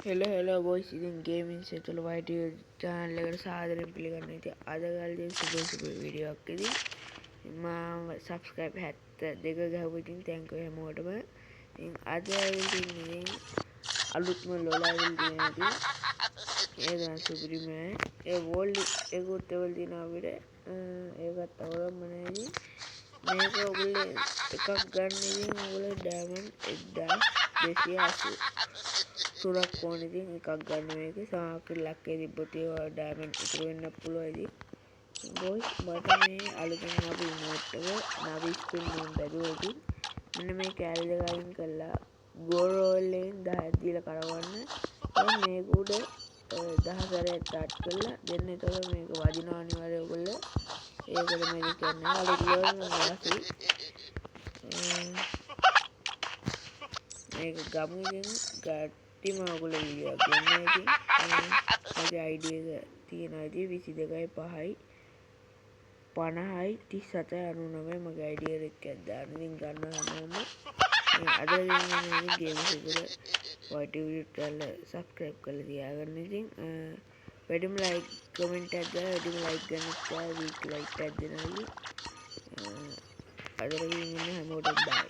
hello boys, ඉතින් gaming සෙතුළු වයිඩිය channel එකට සාදරයෙන් පිළිගන්න. ඉතින් අද ගාලේ සුපර් වීඩියෝ එකක් ඉතින් මම subscribe 72 ගහුවා. ඉතින් thank you හැමෝටම. ඉතින් අද ඉතින් අලුත්ම ලොලයිවල් තියෙන ඉතින් ඒ තමයි සුපිරිම ඒ වෝල් එකත් ඒවල තියෙන අපිට ඒකත් අවරම්ම නැහැ. මේක ඔයගොල්ලෝ එකක් ගන්න ඉතින් ඔයගොල්ලෝ ඩයමන්ඩ් 1280 තුරක් ඕන. ඉතින් එකක් ගන්න මේක සාමාන්‍ය ලක්කේ තිබ්බොත් ඒ ඩයමන්ඩ් ඉතුරු වෙන්න පුළුවන්. ඉතින් බොයිස් මට මේ අලුතෙන් ආපු ඉමෝට් එක නවි ස්පින් මම බැලුවා. ඉතින් මෙන්න මේ කැලේ දෙක අයින් කළා ගෝරෝලෙන් 10ක් දීලා කරවන්න. දැන් මේක උඩ 10 සැරයක් ටච් කළා දෙන්න. එතකොට මේක වදිනවා අනිවාර්යයෙන් ඔයගොල්ලෝ ඒකට මේක කියන්නේ අලුත් ලර්න් වාසි මේක ගමු. ඉතින් ගට්ටිම ඔයගොල්ලෝ වීඩියෝ එකක් ගන්න. ඉතින් මගේ අයිඩි එක තියෙනවා ඉතින් 22යි 5යි 50යි 37යි 99 මගේ අයිඩි එකක් දාන්න. ඉතින් ගන්න හැමෝම අද ඉතින් ගේම්ස් එකට වයිටි channel subscribe කරලා තියාගන්න. ඉතින් වැඩිම ලයික් කමෙන්ට් එකක් දාලා වැඩිම ලයික් ගන්න එපා. වීක් ලයික් එකක් දෙනවා. අද ඉතින් හැමෝටම බයි.